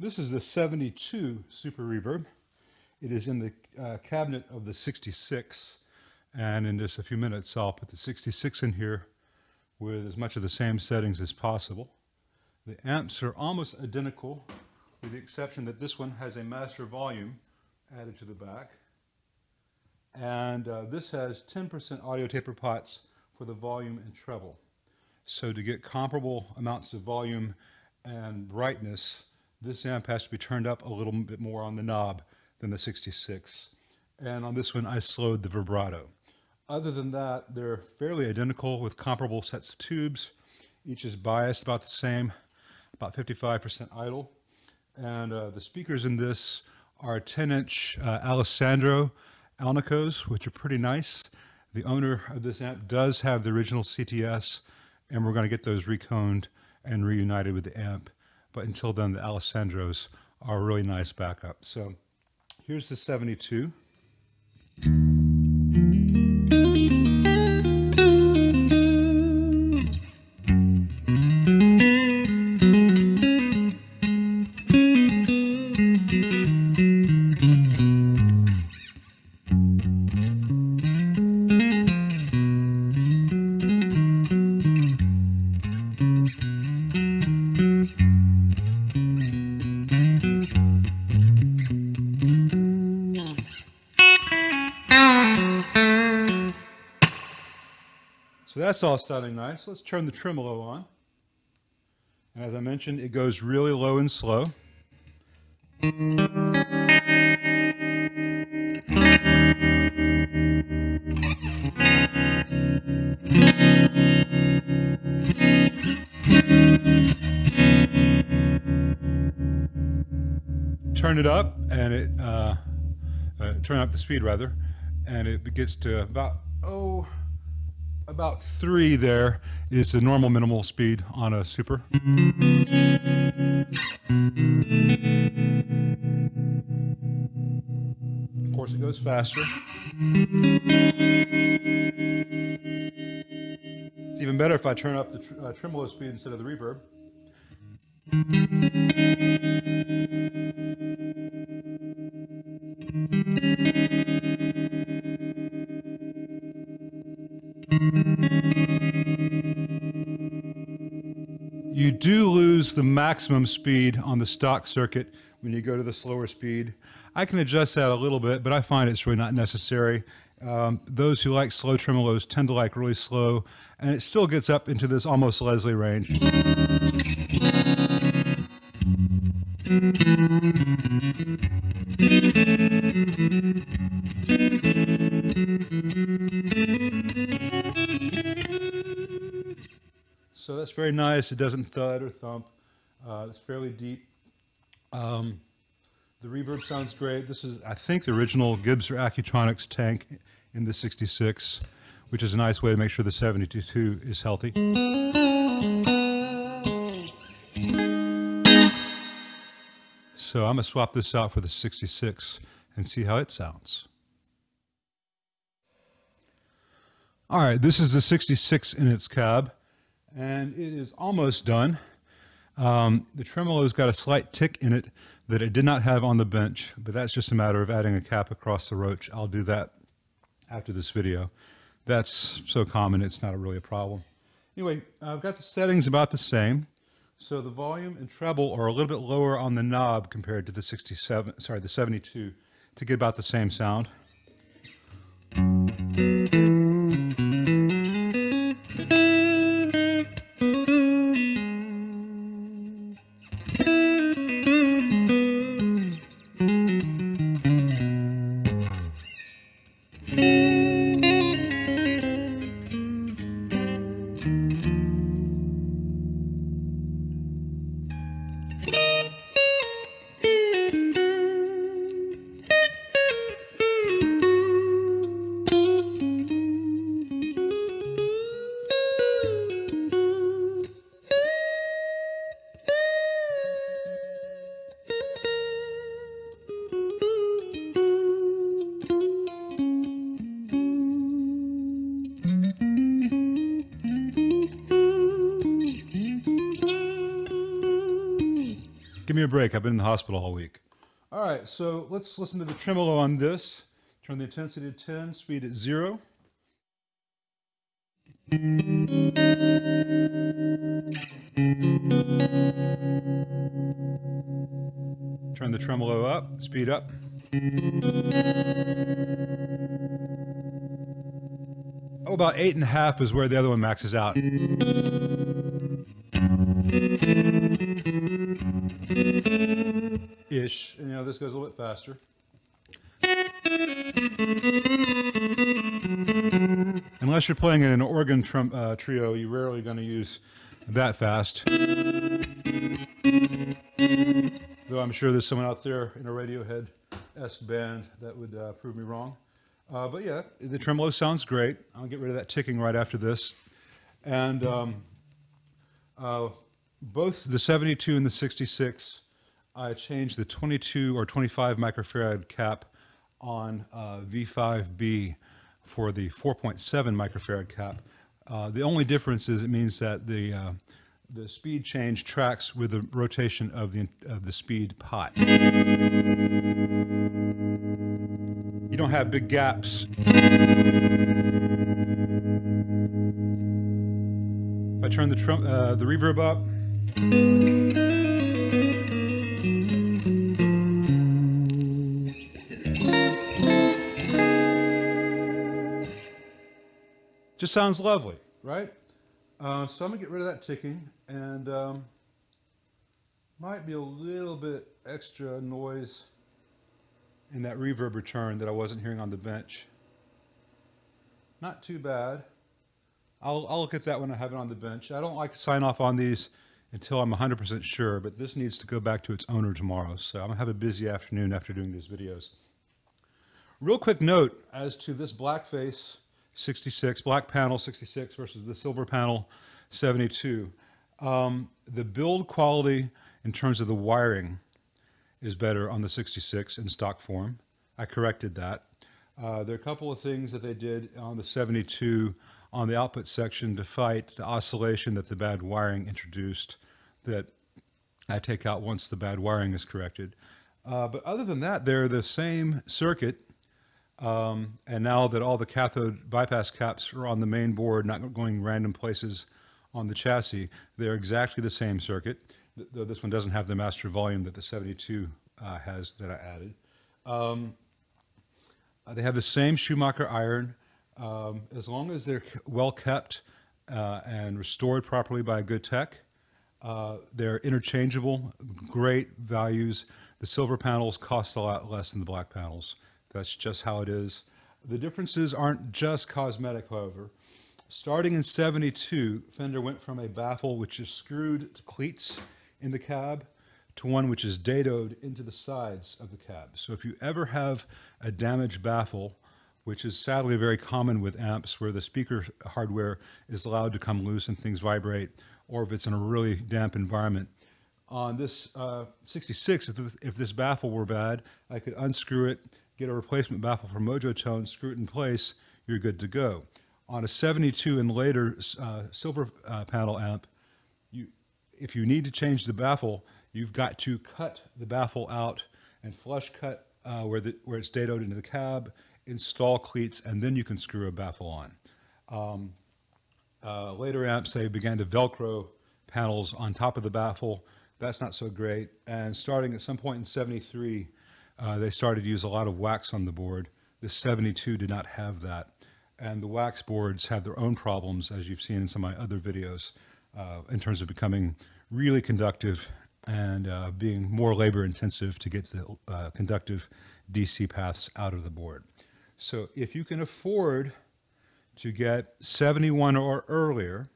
This is the 72 Super Reverb. It is in the cabinet of the 66, and in just a few minutes I'll put the 66 in here with as much of the same settings as possible. The amps are almost identical, with the exception that this one has a master volume added to the back, and this has 10% audio taper pots for the volume and treble. So to get comparable amounts of volume and brightness, this amp has to be turned up a little bit more on the knob than the 66. And on this one, I slowed the vibrato. Other than that, they're fairly identical with comparable sets of tubes. Each is biased about the same, about 55% idle. And the speakers in this are 10-inch Alessandro Alnicos, which are pretty nice. The owner of this amp does have the original CTS, and we're going to get those reconed and reunited with the amp. But until then, the Alessandros are a really nice backup. So here's the 72. So that's all sounding nice. Let's turn the tremolo on. And as I mentioned, it goes really low and slow. Turn it up, and turn up the speed rather, and it gets to about 3 there is the normal minimal speed on a Super. Of course, it goes faster. It's even better if I turn up the tremolo speed instead of the reverb. You do lose the maximum speed on the stock circuit when you go to the slower speed. I can adjust that a little bit, but I find it's really not necessary. Those who like slow tremolos tend to like really slow, and it still gets up into this almost Leslie range. So that's very nice. It doesn't thud or thump. It's fairly deep. The reverb sounds great. This is, I think, the original Gibbs or Accutronics tank in the 66, which is a nice way to make sure the 72 is healthy. So I'm going to swap this out for the 66 and see how it sounds. All right, this is the 66 in its cab, and it is almost done. The tremolo's got a slight tick in it that it did not have on the bench, but that's just a matter of adding a cap across the roach. I'll do that after this video. That's so common, it's not really a problem. Anyway, I've got the settings about the same. So the volume and treble are a little bit lower on the knob compared to the 72 to get about the same sound. Give me a break. I've been in the hospital all week. All right, so let's listen to the tremolo on this. Turn the intensity to 10, speed at 0. Turn the tremolo up, speed up. Oh, about 8.5 is where the other one maxes out. Ish. You know, this goes a little bit faster. Unless you're playing in an organ trio, you're rarely going to use that fast. Though I'm sure there's someone out there in a Radiohead-esque band that would prove me wrong. But yeah, the tremolo sounds great. I'll get rid of that ticking right after this. And both the 72 and the 66, I changed the 22 or 25 microfarad cap on V5B for the 4.7 microfarad cap. The only difference is it means that the speed change tracks with the rotation of the speed pot. You don't have big gaps. If I turn the reverb up, just sounds lovely, right? So I'm gonna get rid of that ticking, and might be a little bit extra noise in that reverb return that I wasn't hearing on the bench. Not too bad. I'll look at that when I have it on the bench. I don't like to sign off on these until I'm 100% sure, but this needs to go back to its owner tomorrow, so I'm gonna have a busy afternoon after doing these videos. Real quick note as to this blackface 66, black panel 66 versus the silver panel 72. The build quality in terms of the wiring is better on the 66 in stock form. I corrected that. There are a couple of things that they did on the 72 on the output section to fight the oscillation that the bad wiring introduced that I take out once the bad wiring is corrected. But other than that, they're the same circuit. And now that all the cathode bypass caps are on the main board, not going random places on the chassis, they're exactly the same circuit, though this one doesn't have the master volume that the 72 has that I added. They have the same Schumacher iron. As long as they're well kept and restored properly by a good tech, they're interchangeable, great values. The silver panels cost a lot less than the black panels. That's just how it is. The differences aren't just cosmetic, however. Starting in 72, Fender went from a baffle which is screwed to cleats in the cab to one which is dadoed into the sides of the cab. So if you ever have a damaged baffle, which is sadly very common with amps where the speaker hardware is allowed to come loose and things vibrate, or if it's in a really damp environment, on this 66, if this baffle were bad, I could unscrew it, get a replacement baffle from Mojo Tone, screw it in place, you're good to go. On a 72 and later silver panel amp, if you need to change the baffle, you've got to cut the baffle out and flush cut where it's dadoed into the cab, install cleats, and then you can screw a baffle on. Later amps, they began to Velcro panels on top of the baffle. That's not so great. And starting at some point in 73, they started to use a lot of wax on the board. The 72 did not have that. And the wax boards have their own problems, as you've seen in some of my other videos, in terms of becoming really conductive and being more labor intensive to get the conductive DC paths out of the board. So if you can afford to get 71 or earlier,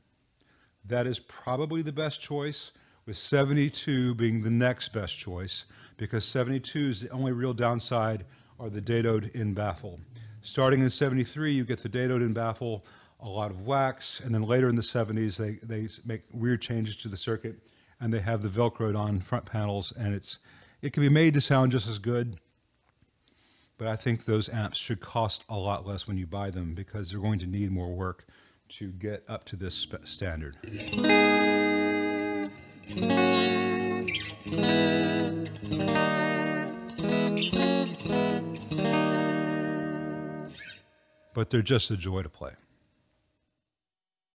that is probably the best choice, with 72 being the next best choice, because 72 is the only real downside are the dadoed in baffle. Starting in 73, you get the dadoed in baffle, a lot of wax, and then later in the 70s, they make weird changes to the circuit, and they have the Velcroed on front panels, and it can be made to sound just as good, but I think those amps should cost a lot less when you buy them because they're going to need more work to get up to this standard. but they're just a joy to play.